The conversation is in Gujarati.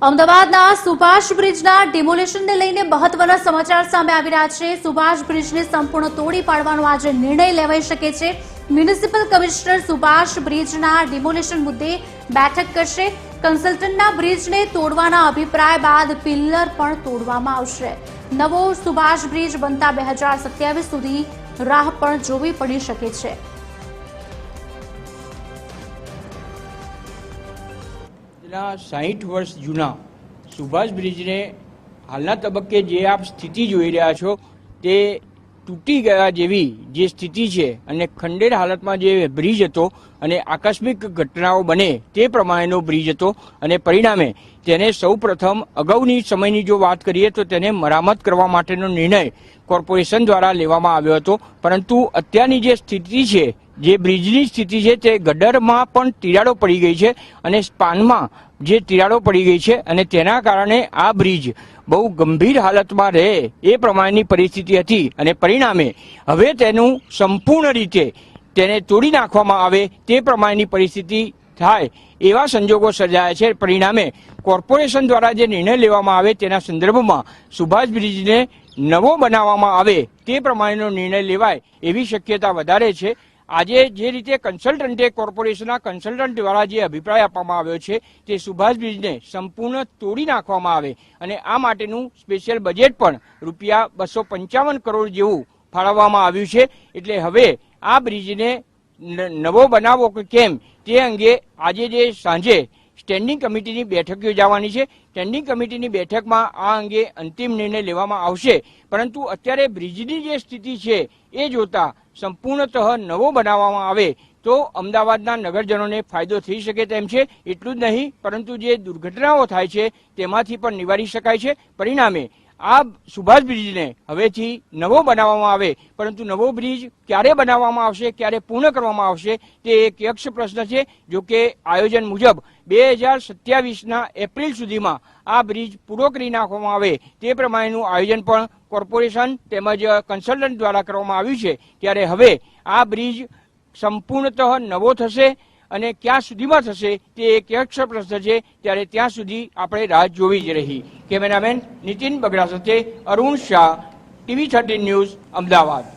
અમદાવાદના સુભાષ બ્રિજના ડિમોલિશનને લઈને મહત્વના સમાચાર સામે આવી રહ્યા છે। સુભાષ બ્રિજને સંપૂર્ણ તોડી પાડવાનો આજે નિર્ણય લેવાઈ શકે છે। મ્યુનિસિપલ કમિશનર સુભાષ બ્રિજના ડિમોલિશન મુદ્દે બેઠક કરશે। કન્સલ્ટન્ટના બ્રિજને તોડવાના અભિપ્રાય બાદ પિલ્લર પણ તોડવામાં આવશે। નવો સુભાષ બ્રિજ બનતા 2027 સુધી રાહ પણ જોવી પડી શકે છે। ના 60 વર્ષ જૂના સુભાષ બ્રિજને હાલના તબક્કે જે આપ સ્થિતિ જોઈ રહ્યા છો તે તૂટી ગયા જેવી જે સ્થિતિ છે અને ખંડેર હાલતમાં જે બ્રિજ હતો અને આકસ્મિક ઘટનાઓ બને તે પ્રમાણેનો બ્રિજ હતો અને પરિણામે તેને સૌપ્રથમ અગાઉની સમયની જો વાત કરીએ તો તેને મરામત કરવા માટેનો નિર્ણય કોર્પોરેશન દ્વારા લેવામાં આવ્યો હતો। પરંતુ અત્યારની જે સ્થિતિ છે, જે બ્રિજની સ્થિતિ છે તે ગડરમાં પણ તિરાડો પડી ગઈ છે અને સ્પાનમાં જે તિરાડો પડી ગઈ છે અને તેના કારણે આ બ્રિજ બહુ ગંભીર હાલતમાં રહે એ પ્રમાણેની પરિસ્થિતિ હતી અને પરિણામે હવે તેનું સંપૂર્ણ રીતે તેને તોડી નાખવામાં આવે તે પ્રમાણેની પરિસ્થિતિ થાય એવા સંજોગો સર્જાયા છે। પરિણામે કોર્પોરેશન દ્વારા જે નિર્ણય લેવામાં આવે તેના સંદર્ભમાં સુભાષ બ્રિજને નવો બનાવવામાં આવે તે પ્રમાણેનો નિર્ણય લેવાય એવી શક્યતા વધારે છે। આજે જે રીતે કન્સલ્ટન્ટે કોર્પોરેશનના કન્સલ્ટન્ટ દ્વારા જે અભિપ્રાય આપવામાં આવ્યો છે તે સુભાષ બ્રિજને સંપૂર્ણ તોડી નાખવામાં આવે અને આ માટેનું સ્પેશિયલ બજેટ પણ રૂપિયા 255 કરોડ જેવું ફાળવવામાં આવ્યું છે। એટલે હવે આ બ્રિજને નવો બનાવવો કે કેમ તે અંગે આજે જે સાંજે સ્ટેન્ડિંગ કમિટીની બેઠક યોજાવાની છે। સ્ટેન્ડિંગ કમિટીની બેઠકમાં આ અંગે અંતિમ નિર્ણય લેવામાં આવશે। પરંતુ અત્યારે બ્રિજની જે સ્થિતિ છે એ જોતા સંપૂર્ણતઃ નવો બનાવવામાં આવે તો અમદાવાદના નગરજનોને ફાયદો થઈ શકે તેમ છે। એટલું જ નહીં પરંતુ જે દુર્ઘટનાઓ થાય છે તેમાંથી પણ નિવારી શકાય છે। પરિણામે આ સુભાષ બ્રિજને હવેથી નવો બનાવવામાં આવે, પરંતુ નવો બ્રિજ ક્યારે બનાવવામાં આવશે, ક્યારે પૂર્ણ કરવામાં આવશે તે એક યક્ષ પ્રશ્ન છે। જો કે આયોજન મુજબ 2027ના એપ્રિલ સુધીમાં આ બ્રિજ પૂરો કરી નાખવામાં આવે તે પ્રમાણેનું આયોજન પણ કોર્પોરેશન તેમજ કન્સલ્ટન્ટ દ્વારા કરવામાં આવ્યું છે। ત્યારે હવે આ બ્રિજ સંપૂર્ણતઃ નવો થશે અને ક્યાં સુધીમાં થશે તે એક યક્ષ પ્રશ્ન છે। ત્યારે ત્યાં સુધી આપણે રાહ જોવી જ રહી। કેમેરામેન નીતિન બગડા સાથે અરુણ શાહ, TV13 ન્યૂઝ, અમદાવાદ।